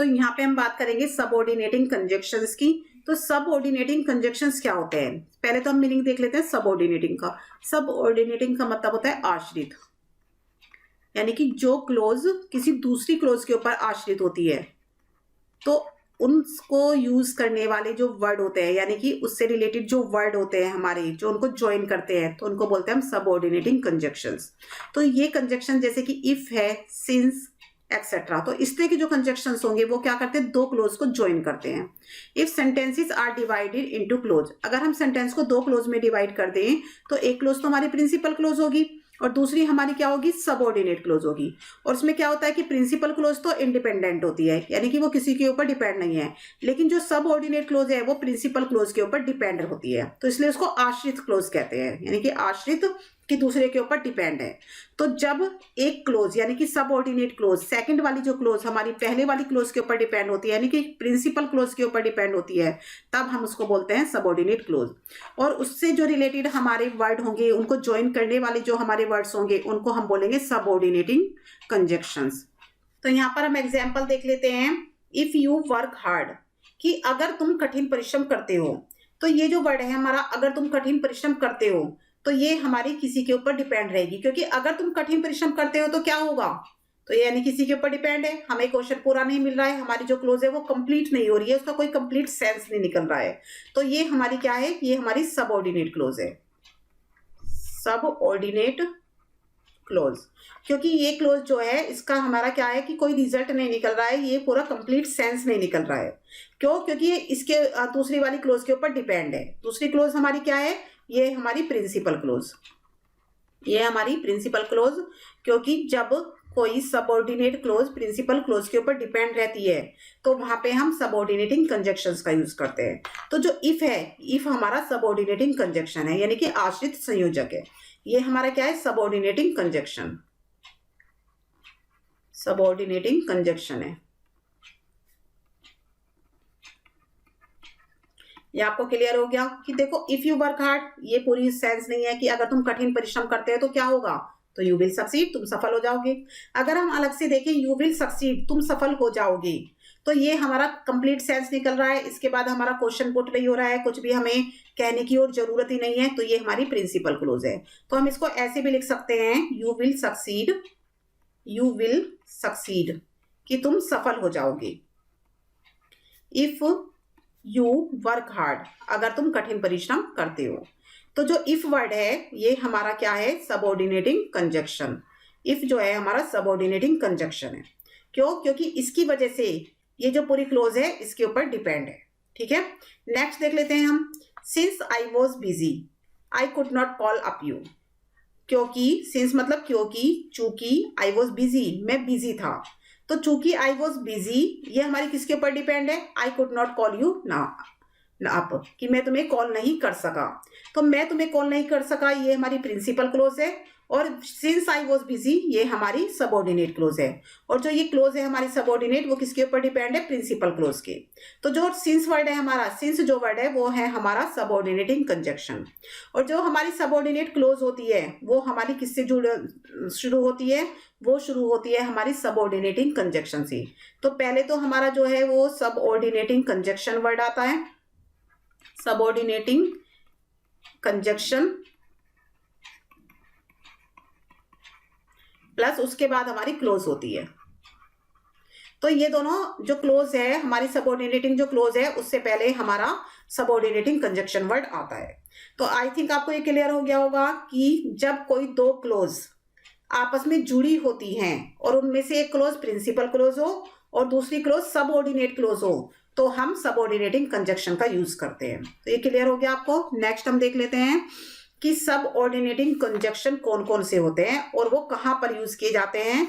तो यहाँ पे हम बात करेंगे सबऑर्डिनेटिंग कंजक्शंस की। तो सबऑर्डिनेटिंग कंजक्शंस क्या होते हैं, पहले तो हम मीनिंग देख लेते हैं सबऑर्डिनेटिंग का। सबऑर्डिनेटिंग का मतलब होता है आश्रित, यानी कि जो क्लोज किसी दूसरी क्लोज के ऊपर आश्रित होती है, तो उनको यूज करने वाले जो वर्ड होते हैं, यानी कि उससे रिलेटेड जो वर्ड होते हैं हमारे, जो उनको ज्वाइन करते हैं, तो उनको बोलते हैं हम सबऑर्डिनेटिंग कंजक्शंस। तो ये कंजक्शन जैसे कि इफ है, सिंस एक्सेट्रा, तो इस तरह के जो कंजक्शंस होंगे वो क्या करते हैं, दो क्लोज को ज्वाइन करते हैं। If sentences are divided into clause, अगर हम सेंटेंस को दो क्लोज में डिवाइड कर दें तो एक क्लोज तो हमारी प्रिंसिपल क्लोज होगी और दूसरी हमारी क्या होगी, सबऑर्डिनेट क्लोज होगी। और उसमें क्या होता है कि प्रिंसिपल क्लोज तो इंडिपेंडेंट होती है, यानी कि वो किसी के ऊपर डिपेंड नहीं है, लेकिन जो सबऑर्डिनेट क्लोज है वो प्रिंसिपल क्लोज के ऊपर डिपेंड होती है, तो इसलिए उसको आश्रित क्लोज कहते हैं, यानी कि आश्रित कि दूसरे के ऊपर डिपेंड है। तो जब एक क्लोज यानी कि सबऑर्डिनेट क्लोज सेकंड वाली जो क्लोज हमारी पहले वाली क्लोज के ऊपर डिपेंड होती है, यानी कि प्रिंसिपल क्लोज के ऊपर डिपेंड होती है, तब हम उसको बोलते हैं सबऑर्डिनेट क्लोज। और उससे जो रिलेटेड हमारे वर्ड होंगे, उनको ज्वाइन करने वाले जो हमारे वर्ड्स होंगे, उनको हम बोलेंगे सबऑर्डिनेटिंग कंजक्शंस। तो यहाँ पर हम एग्जाम्पल देख लेते हैं। इफ यू वर्क हार्ड, कि अगर तुम कठिन परिश्रम करते हो, तो ये जो वर्ड है हमारा, अगर तुम कठिन परिश्रम करते हो, तो ये हमारी किसी के ऊपर डिपेंड रहेगी, क्योंकि अगर तुम कठिन परिश्रम करते हो तो क्या होगा, तो ये यानी किसी के ऊपर डिपेंड है, हमें क्वेश्चन पूरा नहीं मिल रहा है, हमारी जो क्लोज है वो कंप्लीट नहीं हो रही है, उसका कोई कंप्लीट सेंस नहीं निकल रहा है, तो ये हमारी क्या है, ये हमारी सबऑर्डिनेट क्लोज है, सबऑर्डिनेट क्लोज। क्योंकि ये क्लोज जो है इसका हमारा क्या है कि कोई रिजल्ट नहीं निकल रहा है, ये पूरा कंप्लीट सेंस नहीं निकल रहा है। क्यों, क्योंकि ये इसके दूसरी वाली क्लोज के ऊपर डिपेंड है। दूसरी क्लोज हमारी क्या है, ये हमारी प्रिंसिपल क्लोज, ये हमारी प्रिंसिपल क्लोज, क्योंकि जब कोई सबऑर्डिनेट क्लोज प्रिंसिपल क्लोज के ऊपर डिपेंड रहती है तो वहां पे हम सबऑर्डिनेटिंग कंजक्शंस का यूज करते हैं। तो जो इफ है, इफ हमारा सबऑर्डिनेटिंग कंजक्शन है, यानी कि आश्रित संयोजक है, ये हमारा क्या है, सबऑर्डिनेटिंग कंजक्शन, सबऑर्डिनेटिंग कंजक्शन है। ये आपको क्लियर हो गया कि देखो इफ यू वर्क हार्ड, ये पूरी सेंस नहीं है कि अगर तुम कठिन परिश्रम करते हो तो क्या होगा, तो यू विल सक्सीड, तुम सफल हो जाओगे। अगर हम अलग से देखें, यू विल सक्सीड, तुम सफल हो जाओगे, तो ये हमारा कंप्लीट सेंस निकल रहा है। इसके बाद हमारा क्वेश्चन पुट नहीं हो रहा है, कुछ भी हमें कहने की और जरूरत ही नहीं है, तो ये हमारी प्रिंसिपल क्लोज है। तो हम इसको ऐसे भी लिख सकते हैं, you will succeed, you will succeed, कि तुम सफल हो जाओगे। इफ यू वर्क हार्ड, अगर तुम कठिन परिश्रम करते हो। तो जो इफ वर्ड है ये हमारा क्या है, सबऑर्डिनेटिंग कंजक्शन। इफ जो है हमारा सबऑर्डिनेटिंग कंजक्शन है। क्यों, क्योंकि इसकी वजह से ये जो पूरी क्लोज है इसके ऊपर डिपेंड है। ठीक है, नेक्स्ट देख लेते हैं हम। Since I was busy I could not call up you. क्योंकि, सिंस मतलब क्योंकि, चूंकि, आई वॉज बिजी, मैं बिजी था, तो चूंकि आई वॉज बिजी ये हमारी किसके ऊपर डिपेंड है, आई कुड नॉट कॉल यू ना अप, कि मैं तुम्हें कॉल नहीं कर सका। तो मैं तुम्हें कॉल नहीं कर सका ये हमारी प्रिंसिपल क्लोज है, और सिंस आई वॉज बिजी ये हमारी सबऑर्डिनेट क्लोज है। और जो ये क्लोज है हमारी सबऑर्डिनेट वो किसके ऊपर डिपेंड है, प्रिंसिपल क्लोज के। तो जो सिंस वर्ड है हमारा, सिंस जो वर्ड है वो है हमारा सबऑर्डिनेटिंग कंजक्शन। और जो हमारी सबऑर्डिनेट क्लोज होती है वो हमारी किससे शुरू होती है, वो शुरू होती है हमारी सबऑर्डिनेटिंग कंजक्शन से। तो पहले तो हमारा जो है वो सबऑर्डिनेटिंग कंजक्शन वर्ड आता है, सबऑर्डिनेटिंग कंजक्शन, प्लस उसके बाद हमारी क्लोज होती है। तो ये दोनों जो क्लोज है हमारी सबऑर्डिनेटिंग जो क्लोज है उससे पहले हमारा सबऑर्डिनेटिंग कंजक्शन वर्ड आता है। तो आई थिंक आपको ये क्लियर हो गया होगा कि जब कोई दो क्लोज आपस में जुड़ी होती हैं और उनमें से एक क्लोज प्रिंसिपल क्लोज हो और दूसरी क्लोज सबऑर्डिनेट क्लोज हो, तो हम सबऑर्डिनेटिंग कंजक्शन का यूज करते हैं। तो ये क्लियर हो गया आपको। नेक्स्ट हम देख लेते हैं कि सबऑर्डिनेटिंग कंजक्शन कौन कौन से होते हैं और वो कहाँ पर यूज किए जाते हैं,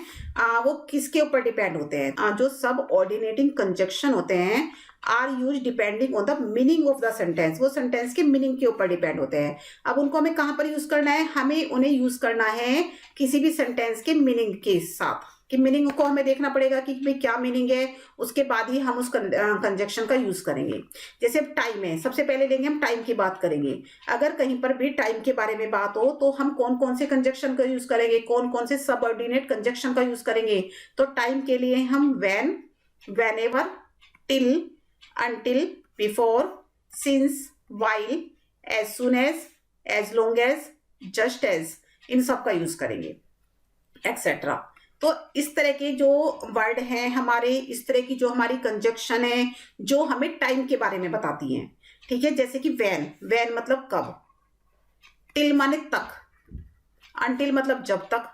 वो किसके ऊपर डिपेंड होते हैं। जो सबऑर्डिनेटिंग कंजक्शन होते हैं are use depending on the meaning of the sentence, वो सेंटेंस के मीनिंग के ऊपर डिपेंड होते हैं। अब उनको हमें कहाँ पर यूज करना है, हमें उन्हें यूज करना है किसी भी सेंटेंस के मीनिंग के साथ, कि मीनिंग को हमें देखना पड़ेगा कि भाई क्या मीनिंग है, उसके बाद ही हम उस कंजक्शन का यूज करेंगे। जैसे टाइम है, सबसे पहले लेंगे हम टाइम की बात करेंगे। अगर कहीं पर भी टाइम के बारे में बात हो तो हम कौन कौन से कंजक्शन का यूज करेंगे, कौन कौन से सबऑर्डिनेट कंजक्शन का यूज करेंगे। तो टाइम के लिए हम when, whenever, till, until, before, since, while, as soon as long as, just as, इन सब का यूज करेंगे एक्सेट्रा। तो इस तरह के जो वर्ड हैं हमारे, इस तरह की जो हमारी कंजक्शन है जो हमें टाइम के बारे में बताती हैं, ठीक है। जैसे कि वैन मतलब कब, टिल माने तक, अनटिल मतलब जब तक।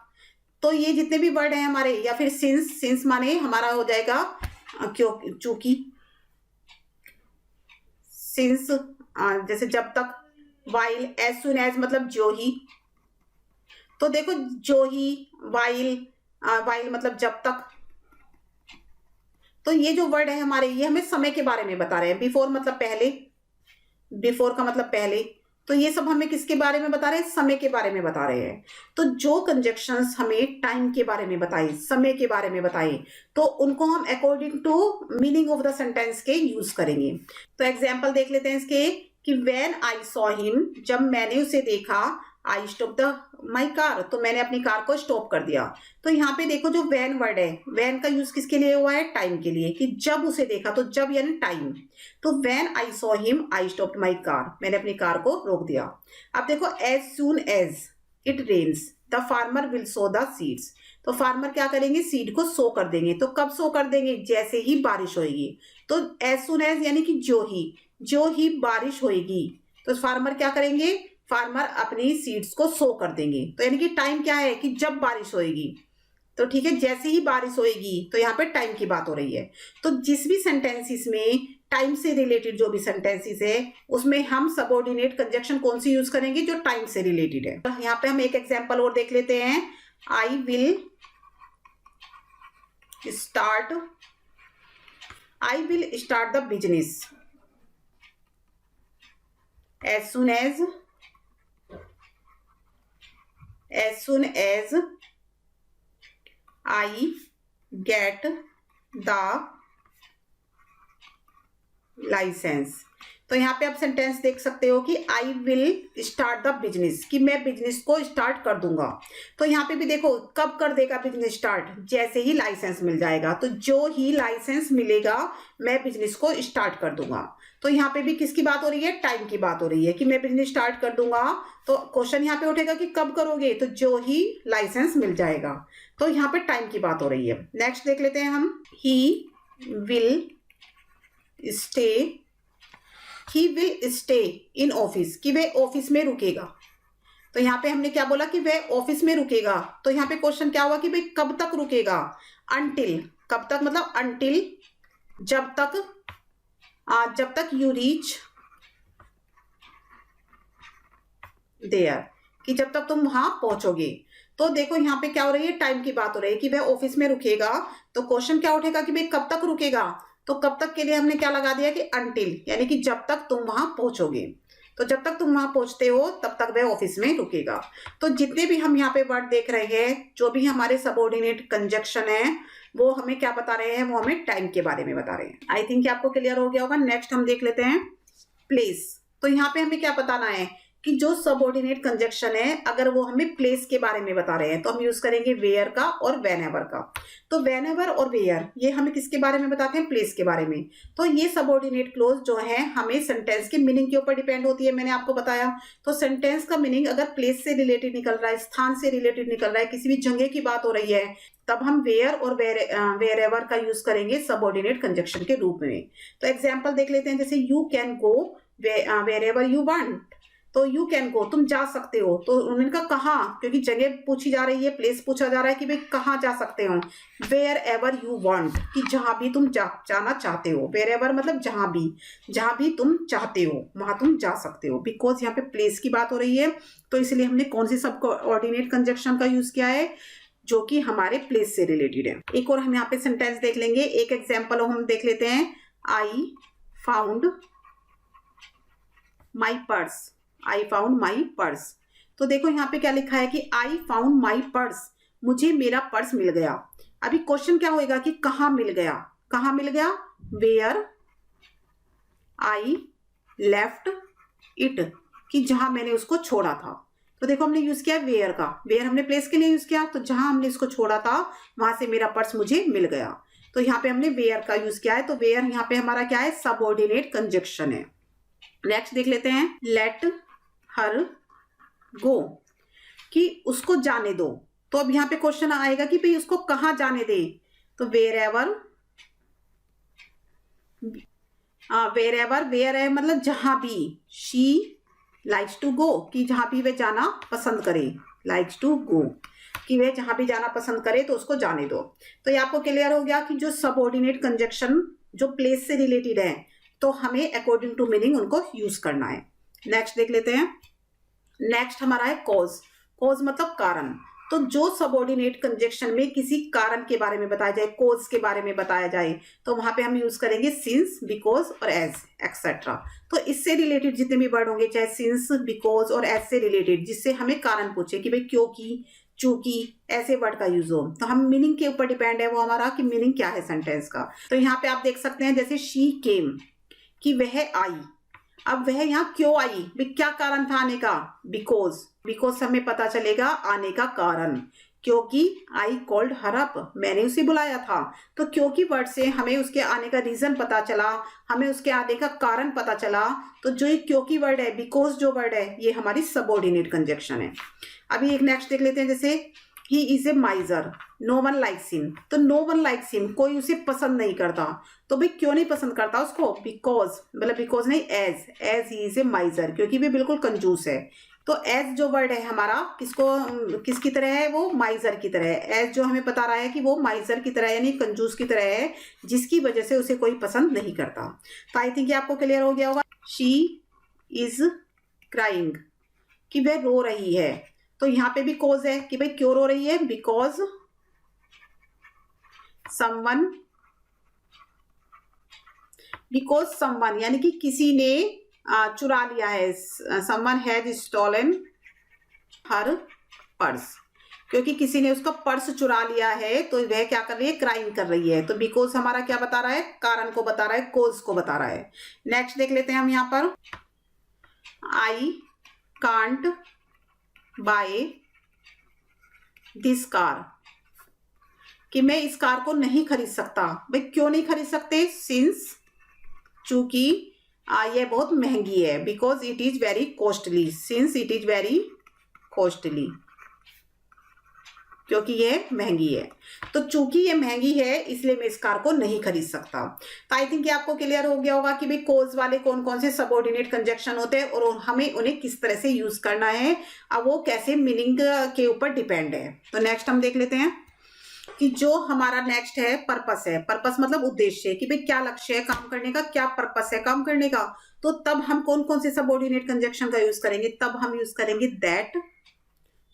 तो ये जितने भी वर्ड हैं हमारे, या फिर सिंस माने हमारा हो जाएगा क्यों, चूंकि, सिंस जैसे जब तक, वाइल, एज सुन एज मतलब जो ही। तो देखो जो ही, वाइल मतलब जब तक। तो ये जो वर्ड है हमारे, ये हमें समय के बारे में बता रहे हैं। बिफोर मतलब पहले, बिफोर का मतलब पहले। तो ये सब हमें किसके बारे में बता रहे हैं, समय के बारे में बता रहे हैं। तो जो कंजक्शंस हमें टाइम के बारे में बताई, समय के बारे में बताई, तो उनको हम according to meaning of the sentence के यूज करेंगे। तो एग्जाम्पल देख लेते हैं इसके कि व्हेन आई सॉ हिम, जब मैंने उसे देखा, I stop the my car, तो मैंने अपनी कार को स्टॉप कर दिया। तो यहाँ पे देखो जो व्हेन वर्ड है, व्हेन का यूज किसके लिए हुआ है, टाइम के लिए, कि जब उसे देखा, तो जब यानी टाइम। तो when I saw him I stopped my car, मैंने अपनी कार को रोक दिया। अब देखो as soon as it rains the farmer will sow the seeds, तो फार्मर क्या करेंगे, सीड को सो कर देंगे। तो कब सो कर देंगे, जैसे ही बारिश होगी। तो एज सून एज यानी कि जो ही बारिश होगी, तो फार्मर क्या करेंगे, फार्मर अपनी सीड्स को सो कर देंगे। तो यानी कि टाइम क्या है कि जब बारिश होगी। तो ठीक है, जैसे ही बारिश होगी, तो यहाँ पे टाइम की बात हो रही है। तो जिस भी सेंटेंसेस में टाइम से रिलेटेड जो भी सेंटेंसेस है, उसमें हम सबऑर्डिनेट कंजक्शन कौन सी यूज करेंगे, जो टाइम से रिलेटेड है। तो यहाँ पे हम एक एग्जांपल और देख लेते हैं। I will start the business as soon as I get the license। तो यहाँ पे आप सेंटेंस देख सकते हो कि I will start the business, कि मैं बिजनेस को स्टार्ट कर दूंगा। तो यहाँ पे भी देखो कब कर देगा बिजनेस स्टार्ट, जैसे ही लाइसेंस मिल जाएगा। तो जो ही लाइसेंस मिलेगा मैं बिजनेस को स्टार्ट कर दूंगा। तो यहाँ पे भी किसकी बात हो रही है, टाइम की बात हो रही है कि मैं बिजनेस स्टार्ट कर दूंगा। तो क्वेश्चन यहाँ पे उठेगा कि कब करोगे, तो जो ही लाइसेंस मिल जाएगा। तो यहाँ पे टाइम की बात हो रही है। नेक्स्ट देख लेते हैं हम, he will stay in office, कि वह ऑफिस में रुकेगा। तो यहाँ पे हमने क्या बोला कि वह ऑफिस में रुकेगा। तो यहाँ पे क्वेश्चन क्या हुआ कि भाई कब तक रुकेगा, अनटिल, कब तक मतलब अनटिल, जब तक यू रीच देयर, कि जब तक तुम वहां पहुंचोगे। तो देखो यहाँ पे क्या हो रही है, टाइम की बात हो रही है कि वह ऑफिस में रुकेगा। तो क्वेश्चन क्या उठेगा कि भाई कब तक रुकेगा। तो कब तक के लिए हमने क्या लगा दिया कि अनटिल, यानी कि जब तक तुम वहां पहुंचोगे। तो जब तक तुम वहां पहुंचते हो तब तक वह ऑफिस में रुकेगा। तो जितने भी हम यहाँ पे वर्ड देख रहे हैं, जो भी हमारे सबऑर्डिनेट कंजक्शन है, वो हमें क्या बता रहे हैं, वो हमें टाइम के बारे में बता रहे हैं। आई थिंक आपको क्लियर हो गया होगा। नेक्स्ट हम देख लेते हैं प्लेस। तो यहाँ पे हमें क्या बताना है कि जो सबऑर्डिनेट कंजक्शन है, अगर वो हमें प्लेस के बारे में बता रहे हैं, तो हम यूज करेंगे वेयर का और व्हेनेवर का। तो व्हेनेवर और वेयर ये हमें किसके बारे में बताते हैं, प्लेस के बारे में। तो ये सबऑर्डिनेट क्लोज जो है हमें सेंटेंस के मीनिंग के ऊपर डिपेंड होती है, मैंने आपको बताया। तो सेंटेंस का मीनिंग अगर प्लेस से रिलेटेड निकल रहा है, स्थान से रिलेटेड निकल रहा है, किसी भी जगह की बात हो रही है, तब हम वेयर और वेयरएवर का यूज करेंगे सबऑर्डिनेट कंजक्शन के रूप में। तो एग्जाम्पल देख लेते हैं, जैसे you can go wherever you want. तो यू कैन गो, तुम जा सकते हो। तो उन्होंने कहा कहाँ, क्योंकि जगह पूछी जा रही है, प्लेस पूछा जा रहा है कि भाई कहाँ जा सकते हो। वेयर एवर यू वॉन्ट, कि जहां भी तुम जाना चाहते हो। वेयर एवर मतलब जहां भी तुम चाहते हो वहां तुम जा सकते हो। बिकॉज यहाँ पे प्लेस की बात हो रही है, तो इसलिए हमने कौन सी सबऑर्डिनेट कंजक्शन का यूज किया है, जो कि हमारे प्लेस से रिलेटेड है। एक और हम यहाँ पे सेंटेंस देख लेंगे, एक एग्जाम्पल हम देख लेते हैं। I found my purse. तो देखो यहाँ पे क्या लिखा है कि आई फाउंड माई पर्स, मुझे मेरा पर्स मिल गया। अभी क्वेश्चन क्या होएगा कि कहाँ मिल गया, वेयर आई लेफ्ट इट, कि जहां मैंने उसको छोड़ा था। तो देखो हमने यूज किया वेयर का, वेयर हमने प्लेस के लिए यूज किया। तो जहां हमने इसको छोड़ा था वहां से मेरा पर्स मुझे मिल गया। तो यहाँ पे हमने वेयर का यूज किया है, तो वेयर यहाँ पे हमारा क्या है, सबऑर्डिनेट कंजक्शन है। नेक्स्ट देख लेते हैं, लेट हर गो, कि उसको जाने दो। तो अब यहाँ पे क्वेश्चन आएगा कि भाई उसको कहाँ जाने दे, तो वेयर एवर, वेयर है मतलब जहां भी, शी लाइक्स टू गो, कि जहां भी वे जाना पसंद करे, लाइक्स टू गो, कि वे जहां भी जाना पसंद करे तो उसको जाने दो। तो ये आपको क्लियर हो गया कि जो सबऑर्डिनेट कंजक्शन जो प्लेस से रिलेटेड है, तो हमें अकॉर्डिंग टू मीनिंग उनको यूज करना है। नेक्स्ट देख लेते हैं, नेक्स्ट हमारा है कॉज। कॉज मतलब कारण। तो जो सबऑर्डिनेट कंजक्शन में किसी कारण के बारे में बताया जाए, कॉज के बारे में बताया जाए, तो वहां पे हम यूज करेंगे सिंस, बिकॉज और एज एक्सेट्रा। तो इससे रिलेटेड जितने भी वर्ड होंगे, चाहे सिंस, बिकॉज और एज से रिलेटेड, जिससे हमें कारण पूछे कि भाई क्योंकि, चूंकि, ऐसे वर्ड का यूज हो, तो हम मीनिंग के ऊपर डिपेंड है वो हमारा कि मीनिंग क्या है सेंटेंस का। तो यहाँ पे आप देख सकते हैं जैसे शी केम, कि वह आई। अब वह यहाँ क्यों आई, भाई क्या कारण था आने का, बिकॉज, बिकॉज हमें पता चलेगा आने का कारण, क्योंकि आई कॉल्ड हर अप, मैंने उसे बुलाया था। तो क्योंकि वर्ड से हमें उसके आने का रीजन पता चला, हमें उसके आने का कारण पता चला। तो जो ये क्योंकि वर्ड है, बिकॉज जो वर्ड है, ये हमारी सबऑर्डिनेट कंजक्शन है। अभी एक नेक्स्ट देख लेते हैं, जैसे ही is a miser, no one likes him. तो नो वन लाइक्स हिम, कोई उसे पसंद नहीं करता। तो भाई क्यों नहीं पसंद करता उसको, बिकॉज, मतलब बिकॉज नहीं, एज ही इज ए माइजर, क्योंकि वे बिल्कुल कंजूस है। तो एज जो वर्ड है हमारा किसको, किसकी तरह है, वो माइजर की तरह है। एज जो हमें बता रहा है कि वो माइजर की तरह यानी कंजूस की तरह है, जिसकी वजह से उसे कोई पसंद नहीं करता। तो आई थिंक ये आपको क्लियर हो गया होगा। शी इज क्राइंग, कि वह रो रही है। तो यहाँ पे भी कॉज है कि भाई क्यों रो रही है, बिकॉज समवन, बिकॉज समवन यानी कि किसी ने चुरा लिया है, someone has stolen her purse, क्योंकि किसी ने उसका पर्स चुरा लिया है, तो वह क्या कर रही है, क्राइम कर रही है। तो बिकॉज हमारा क्या बता रहा है, कारण को बता रहा है, कॉज को बता रहा है। नेक्स्ट देख लेते हैं हम यहाँ पर, I can't by this car, कि मैं इस कार को नहीं खरीद सकता। भाई क्यों नहीं खरीद सकते, सिंस, चूंकि यह बहुत महंगी है, because it is very costly, since it is very costly, क्योंकि ये महंगी है। तो चूंकि ये महंगी है इसलिए मैं इस कार को नहीं खरीद सकता। तो आई थिंक ये आपको क्लियर हो गया होगा कि भाई कॉज वाले कौन कौन से सबऑर्डिनेट कंजक्शन होते हैं और हमें उन्हें किस तरह से यूज करना है, अब वो कैसे मीनिंग के ऊपर डिपेंड है। तो नेक्स्ट हम देख लेते हैं कि जो हमारा नेक्स्ट है पर्पस है। पर्पस मतलब उद्देश्य, कि भाई क्या लक्ष्य है काम करने का, क्या पर्पस है काम करने का। तो तब हम कौन कौन से सबऑर्डिनेट कंजक्शन का यूज करेंगे, तब हम यूज करेंगे that,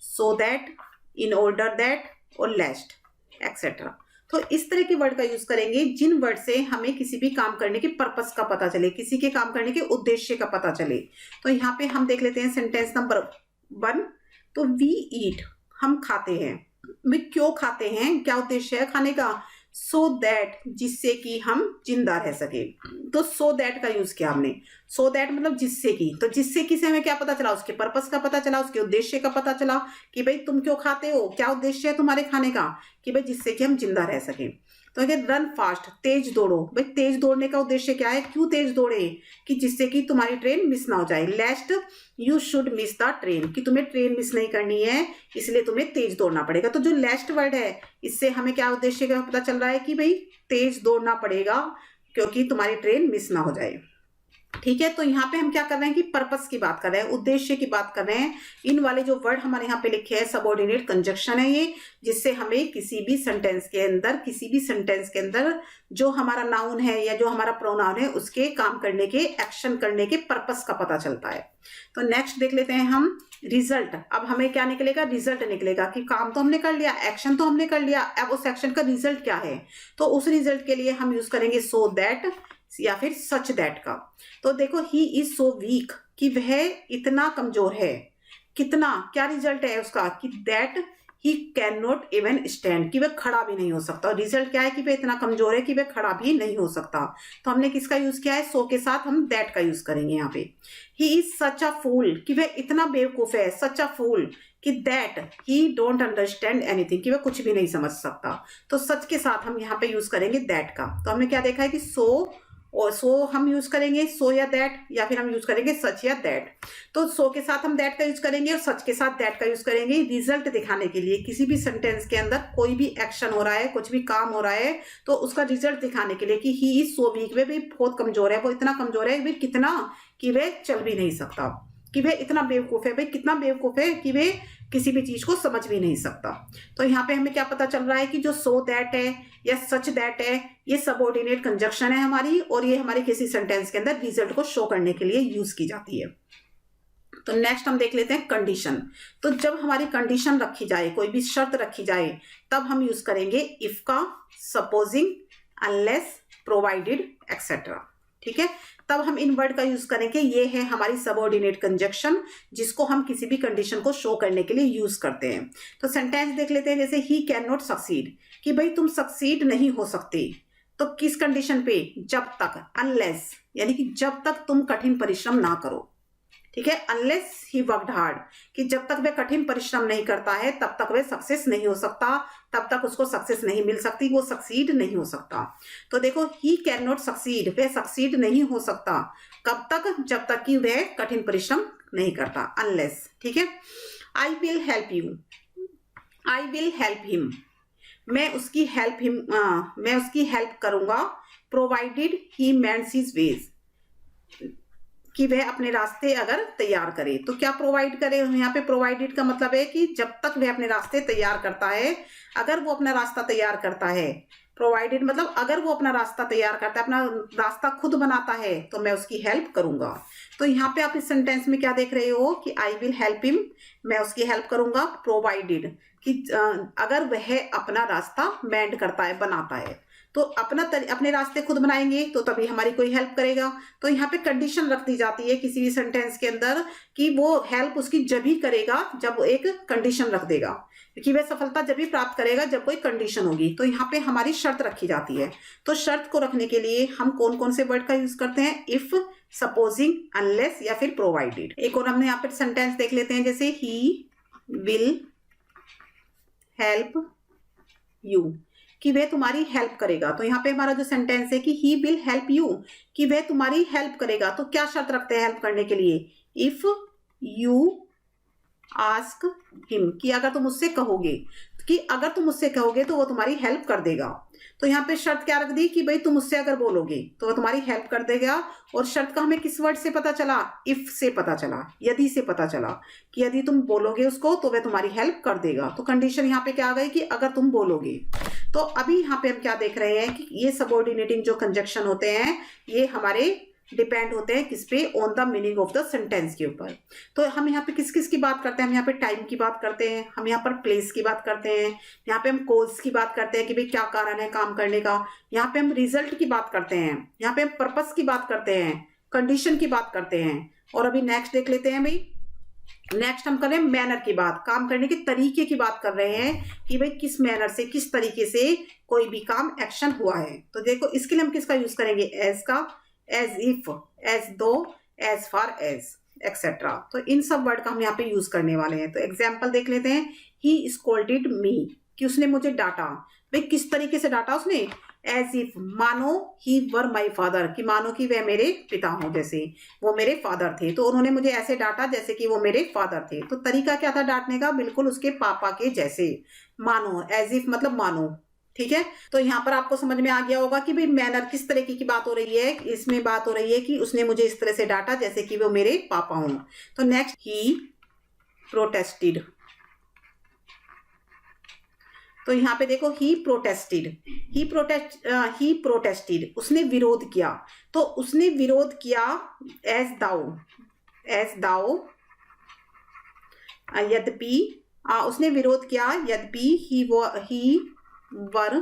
so that, in order that और लेस्ट एक्सेट्रा। तो इस तरह के वर्ड का यूज करेंगे जिन वर्ड से हमें किसी भी काम करने के पर्पस का पता चले, किसी के काम करने के उद्देश्य का पता चले। तो यहाँ पे हम देख लेते हैं सेंटेंस नंबर 1। तो वी ईट, हम खाते हैं। वे क्यों खाते हैं, क्या उद्देश्य है खाने का, सो दैट, जिससे कि हम जिंदा रह सके। तो सो दैट का यूज किया हमने, सो दैट मतलब जिससे कि। तो जिससे कि से हमें क्या पता चला, उसके पर्पस का पता चला, उसके उद्देश्य का पता चला कि भाई तुम क्यों खाते हो, क्या उद्देश्य है तुम्हारे खाने का, कि भाई जिससे कि हम जिंदा रह सके। तो अगर रन फास्ट, तेज दौड़ो, भाई तेज दौड़ने का उद्देश्य क्या है, क्यों तेज दौड़े, कि जिससे कि तुम्हारी ट्रेन मिस ना हो जाए। लेस्ट you should miss the train, कि तुम्हें ट्रेन मिस नहीं करनी है इसलिए तुम्हें तेज दौड़ना पड़ेगा। तो जो लेस्ट वर्ड है इससे हमें क्या उद्देश्य का पता चल रहा है कि भाई तेज दौड़ना पड़ेगा क्योंकि तुम्हारी ट्रेन मिस ना हो जाए। ठीक है, तो यहाँ पे हम क्या कर रहे हैं कि पर्पस की बात कर रहे हैं, उद्देश्य की बात कर रहे हैं। इन वाले जो वर्ड हमारे यहाँ पे लिखे हैं सबऑर्डिनेट कंजक्शन है ये, जिससे हमें किसी भी सेंटेंस के अंदर जो हमारा नाउन है या जो हमारा प्रोनाउन है उसके काम करने के, एक्शन करने के पर्पस का पता चलता है। तो नेक्स्ट देख लेते हैं हम रिजल्ट। अब हमें क्या निकलेगा, रिजल्ट निकलेगा कि काम तो हमने कर लिया, एक्शन तो हमने कर लिया, अब उस एक्शन का रिजल्ट क्या है। तो उस रिजल्ट के लिए हम यूज करेंगे सो दैट या फिर सच दैट का। तो देखो ही इज सो वीक, कि वह इतना कमजोर है, कितना, क्या रिजल्ट है उसका, कि that he can not even stand, कि वह खड़ा भी नहीं हो सकता। रिजल्ट क्या है कि वह इतना कमजोर है कि वह खड़ा भी नहीं हो सकता। तो हमने किसका यूज किया है, सो के साथ हम दैट का यूज करेंगे यहाँ पे। ही इज सच अ फूल, कि वह इतना बेवकूफ है, सच अ फूल कि that he don't understand anything, कि वह कुछ भी नहीं समझ सकता। तो सच के साथ हम यहाँ पे यूज करेंगे दैट का। तो हमने क्या देखा है कि सो और सो हम यूज करेंगे, सो या दैट, या फिर हम यूज करेंगे सच या दैट। तो सो के साथ हम दैट का यूज करेंगे और सच के साथ दैट का यूज करेंगे रिजल्ट दिखाने के लिए। किसी भी सेंटेंस के अंदर कोई भी एक्शन हो रहा है, कुछ भी काम हो रहा है, तो उसका रिजल्ट दिखाने के लिए कि ही इज सो वीक, वे भी बहुत कमजोर है, वो इतना कमजोर है, वे कितना कि वे चल भी नहीं सकता, कि वे इतना बेवकूफ है, भाई कितना बेवकूफ है कि वे किसी भी चीज को समझ भी नहीं सकता। तो यहाँ पे हमें क्या पता चल रहा है कि जो सो दैट है या सच दैट है, ये सबऑर्डिनेट कंजक्शन है हमारी, और ये हमारी किसी सेंटेंस के अंदर रिजल्ट को शो करने के लिए यूज की जाती है। तो नेक्स्ट हम देख लेते हैं कंडीशन। तो जब हमारी कंडीशन रखी जाए, कोई भी शर्त रखी जाए, तब हम यूज करेंगे इफ का, सपोजिंग, अनलेस, प्रोवाइडेड, एक्सेट्रा। ठीक है, तब हम इन वर्ड का यूज करेंगे। ये है हमारी सबऑर्डिनेट कंजक्शन, जिसको हम किसी भी कंडीशन को शो करने के लिए यूज करते हैं। तो सेंटेंस देख लेते हैं, जैसे ही कैन नॉट सक्सीड, कि भाई तुम सक्सीड नहीं हो सकते। तो किस कंडीशन पे, जब तक, अनलेस यानी कि जब तक तुम कठिन परिश्रम ना करो। ठीक है, अनलेस ही वर्कड हार्ड, कि जब तक वह कठिन परिश्रम नहीं करता है तब तक वह सक्सेस नहीं हो सकता, तब तक उसको सक्सेस नहीं मिल सकती, वो सक्सीड नहीं हो सकता। तो देखो, ही कैन नॉट सक्सीड, वह सक्सीड नहीं हो सकता कब तक, जब तक कि वह कठिन परिश्रम नहीं करता, अनलेस। ठीक है, I will help you, I will help him, मैं उसकी हेल्प करूंगा, प्रोवाइडेड ही मेंड्स हिज वेज, कि वह अपने रास्ते अगर तैयार करे। तो क्या प्रोवाइड करे, यहाँ पे प्रोवाइडेड का मतलब है कि जब तक वह अपने रास्ते तैयार करता है, अगर वो अपना रास्ता तैयार करता है, प्रोवाइडेड मतलब अगर वो अपना रास्ता तैयार करता है, अपना रास्ता खुद बनाता है, तो मैं उसकी हेल्प करूंगा। तो यहाँ पे आप इस सेंटेंस में क्या देख रहे हो कि आई विल हेल्प हिम, मैं उसकी हेल्प करूंगा, प्रोवाइडेड कि अगर वह अपना रास्ता मेंड करता है, बनाता है। तो अपने रास्ते खुद बनाएंगे तो तभी हमारी कोई हेल्प करेगा। तो यहाँ पे कंडीशन रख दी जाती है किसी भी सेंटेंस के अंदर कि वो हेल्प उसकी जब ही करेगा जब वो एक कंडीशन रख देगा, क्योंकि वह सफलता जब भी प्राप्त करेगा जब कोई कंडीशन होगी। तो यहाँ पे हमारी शर्त रखी जाती है। तो शर्त को रखने के लिए हम कौन कौन से वर्ड का यूज करते हैं, इफ, सपोजिंग, अनलेस या फिर प्रोवाइडेड। एक और हमने यहाँ पे सेंटेंस देख लेते हैं, जैसे ही विल हेल्प यू, कि वह तुम्हारी हेल्प करेगा। तो यहाँ पे हमारा जो सेंटेंस है कि ही विल हेल्प यू, कि वह तुम्हारी हेल्प करेगा। तो क्या शर्त रखते हैं हेल्प करने के लिए, इफ यू आस्क हिम, कि अगर तुम उससे कहोगे, कि अगर तुम उससे कहोगे तो वो तुम्हारी हेल्प कर देगा। तो यहाँ पे शर्त क्या रख दी कि भाई तुम उससे अगर बोलोगे तो वो तुम्हारी हेल्प कर देगा। और शर्त का हमें किस वर्ड से पता चला, इफ से पता चला, यदि से पता चला, कि यदि तुम बोलोगे उसको तो वह तुम्हारी हेल्प कर देगा। तो कंडीशन यहाँ पे क्या आ गई कि अगर तुम बोलोगे। तो अभी यहाँ पे हम क्या देख रहे हैं कि ये सबऑर्डिनेटिंग जो कंजक्शन होते हैं ये हमारे डिपेंड होते हैं किस पे, on the meaning of the sentence के ऊपर। तो हम यहाँ पे किस किस की बात करते हैं, हम यहाँ पे टाइम की बात करते हैं, हम यहाँ पर प्लेस की बात करते हैं, यहाँ पे हम कोज की बात करते हैं कि भाई क्या कारण है काम करने का, यहाँ पे हम रिजल्ट की बात करते हैं, यहाँ पे हम पर्पस की बात करते हैं, कंडीशन की बात करते हैं। और अभी नेक्स्ट देख लेते हैं भाई, नेक्स्ट हम कर रहे हैं मैनर की बात, काम करने के तरीके की बात कर रहे हैं कि भाई किस मैनर से, किस तरीके से कोई भी काम, एक्शन हुआ है। तो देखो इसके लिए हम किसका यूज करेंगे, एज का, एज इफ, एज दो, एज फार एज, एक्सेट्रा। तो इन सब वर्ड का हम यहाँ पे यूज करने वाले हैं। तो एग्जाम्पल देख लेते हैं, ही स्कोल्डेड मी, कि उसने मुझे डांटा। भाई किस तरीके से डांटा उसने, एज इफ, मानो ही वर माई फादर, कि मानो कि वह मेरे पिता हों, जैसे वो मेरे फादर थे, तो उन्होंने मुझे ऐसे डांटा जैसे कि वो मेरे फादर थे। तो तरीका क्या था डांटने का, बिल्कुल उसके पापा के जैसे, मानो, एज इफ मतलब मानो। ठीक है, तो यहाँ पर आपको समझ में आ गया होगा कि भाई मैनर किस तरीके की बात हो रही है। इसमें बात हो रही है कि उसने मुझे इस तरह से डांटा जैसे कि वो मेरे पापा हों। तो नेक्स्ट, ही प्रोटेस्टेड। तो यहाँ पे देखो, ही प्रोटेस्टेड, उसने विरोध किया। तो उसने विरोध किया एज दाओ, यद्यपि, उसने विरोध किया यद्यपि ही वर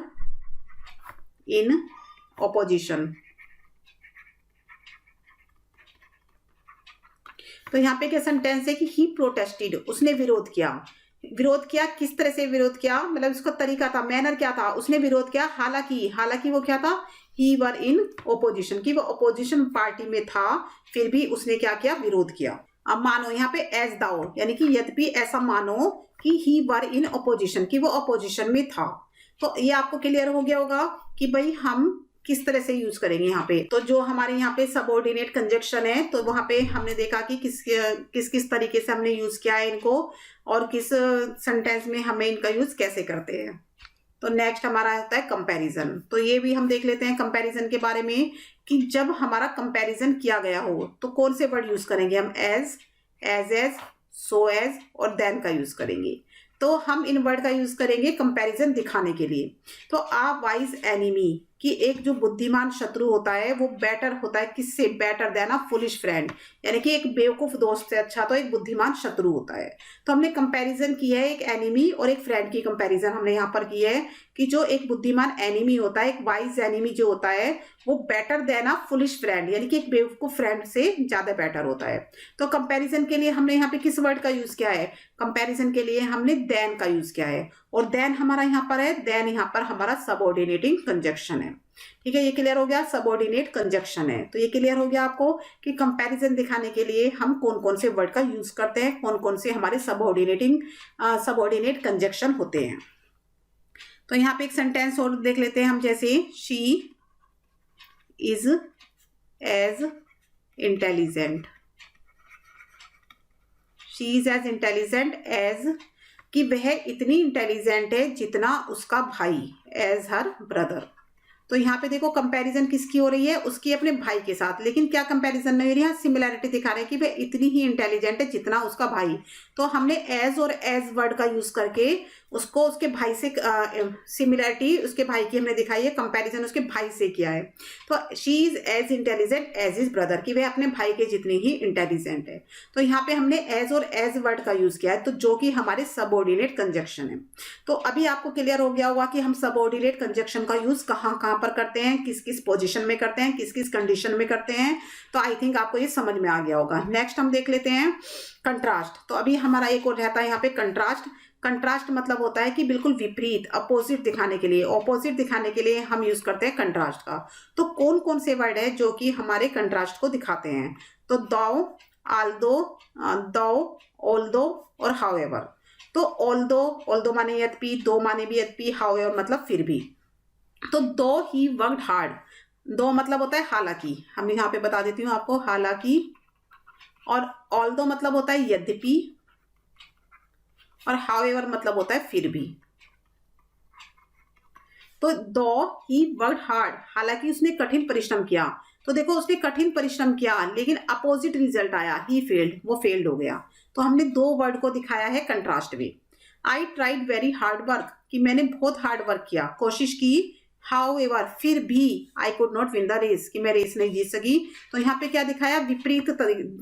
इन ऑपोजिशन। तो यहाँ पे क्या सेंटेंस है कि ही प्रोटेस्टेड, उसने विरोध किया, विरोध किया, किस तरह से विरोध किया, मतलब उसका तरीका था, मैनर क्या था, उसने विरोध किया। हालांकि वो क्या था, ही वर इन ओपोजिशन, कि वो ओपोजिशन पार्टी में था, फिर भी उसने क्या किया, विरोध किया। अब मानो यहाँ पे एज दाओ, यानी कि यद्यपि ऐसा मानो कि ही वर इन ओपोजिशन, कि वो ओपोजिशन में था। तो ये आपको क्लियर हो गया होगा कि भाई हम किस तरह से यूज करेंगे यहाँ पे। तो जो हमारे यहाँ पे सबऑर्डिनेट कंजक्शन है, तो वहां पे हमने देखा कि किस किस तरीके से हमने यूज किया है इनको, और किस सेंटेंस में हमें इनका यूज कैसे करते हैं। तो नेक्स्ट हमारा होता है कंपैरिजन। तो ये भी हम देख लेते हैं कंपैरिजन के बारे में, कि जब हमारा कंपैरिजन किया गया हो तो कौन से वर्ड यूज करेंगे हम, एज, सो एज और देन का यूज करेंगे। तो हम इन वर्ड का यूज करेंगे कंपैरिजन दिखाने के लिए। तो आ वाइज एनिमी, कि एक जो बुद्धिमान शत्रु होता है वो बेटर होता है, किससे, better than a foolish friend, यानी कि एक बेवकूफ दोस्त से अच्छा तो एक बुद्धिमान शत्रु होता है। तो हमने कंपैरिजन की है, एक एनिमी और एक फ्रेंड की कंपैरिजन हमने यहाँ पर की है, कि जो एक बुद्धिमान एनिमी होता है, एक वाइज एनिमी जो होता है, वो better than a foolish friend, यानी कि एक बेवकूफ फ्रेंड से ज्यादा बेटर होता है। तो कंपैरिजन के लिए हमने यहाँ पे किस वर्ड का यूज किया है, कंपैरिजन के लिए हमने देन का यूज किया है, और देन हमारा यहाँ पर है, देन यहाँ पर हमारा सबऑर्डिनेटिंग कंजक्शन है। ठीक है, ये क्लियर हो गया, सबऑर्डिनेट कंजक्शन है। तो ये क्लियर हो गया आपको कि कंपैरिजन दिखाने के लिए हम कौन कौन से वर्ड का यूज करते हैं, कौन कौन से हमारे सबऑर्डिनेट कंजक्शन होते हैं। तो यहाँ पे एक सेंटेंस और देख लेते हैं हम, जैसे she is as intelligent, she is as intelligent as, कि वह इतनी इंटेलिजेंट है जितना उसका भाई, एज हर ब्रदर। तो यहाँ पे देखो कंपैरिजन किसकी हो रही है, उसकी अपने भाई के साथ, लेकिन क्या कंपैरिजन नहीं हो रही है, सिमिलैरिटी दिखा रहे हैं कि वह इतनी ही इंटेलिजेंट है जितना उसका भाई। तो हमने एज और एज वर्ड का यूज करके उसको उसके भाई से सिमिलैरिटी उसके भाई की हमने दिखाई है, कंपैरिजन उसके भाई से किया है। तो she is as intelligent as is brother, कि वह अपने भाई के जितनी ही इंटेलिजेंट है। तो यहाँ पे हमने एज और एज वर्ड का यूज किया है, तो जो कि हमारे सबऑर्डिनेट कंजक्शन है। तो अभी आपको क्लियर हो गया होगा कि हम सबऑर्डिनेट कंजक्शन का यूज कहाँ कहाँ पर करते हैं, किस किस पोजीशन में करते हैं, किस किस कंडीशन में करते हैं। तो आई थिंक आपको ये समझ में आ गया होगा। नेक्स्ट हम देख लेते हैं कंट्रास्ट। तो अभी हमारा एक और रहता है यहाँ पे कंट्रास्ट। कंट्रास्ट मतलब होता है कि बिल्कुल विपरीत, अपोजिट दिखाने के लिए, ऑपोजिट दिखाने के लिए हम यूज करते हैं कंट्रास्ट का। तो कौन कौन से वर्ड है जो कि हमारे कंट्रास्ट को दिखाते हैं, तो दो, आल्दो, दो, ऑल्दो और हाउएवर। तो ऑल्दो माने यद्यपि, दो माने भी यद्यपि, हाउएवर मतलब फिर भी। तो दो ही वर्कड हार्ड, दो मतलब होता है हालांकि, हम यहाँ पे बता देती हूँ आपको, हालांकि, और ऑल्दो मतलब होता है यद्यपि, और हाउएवर मतलब होता है फिर भी। तो दो ही वर्कड हार्ड, हालांकि उसने कठिन परिश्रम किया। तो देखो उसने कठिन परिश्रम किया लेकिन अपोजिट रिजल्ट आया, ही फेल्ड, वो फेल्ड हो गया। तो हमने दो वर्ड को दिखाया है कंट्रास्ट में। I tried very hard work, कि मैंने बहुत हार्ड वर्क किया, कोशिश की। हाउएवर फिर भी, I could not win the race, कि मैं रेस नहीं जीत सकी। तो यहाँ पे क्या दिखाया, विपरीत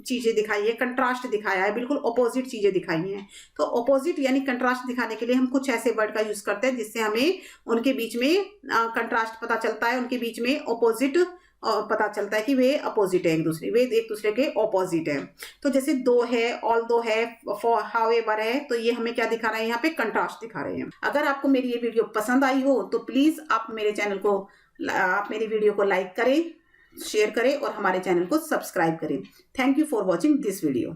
चीजें दिखाई है, कंट्रास्ट दिखाया है, बिल्कुल अपोजिट चीजें दिखाई हैं। तो अपोजिट यानी कंट्रास्ट दिखाने के लिए हम कुछ ऐसे वर्ड का यूज करते हैं जिससे हमें उनके बीच में कंट्रास्ट पता चलता है, उनके बीच में अपोजिट पता चलता है कि वे अपोजिट है, वे एक दूसरे के ऑपोजिट है। तो जैसे दो है, ऑल दो है, हाउएवर है, तो ये हमें क्या दिखा रहे हैं, यहाँ पे कंट्रास्ट दिखा रहे हैं। अगर आपको मेरी ये वीडियो पसंद आई हो तो प्लीज आप मेरी वीडियो को लाइक करें, शेयर करें और हमारे चैनल को सब्सक्राइब करें। Thank you for watching this video.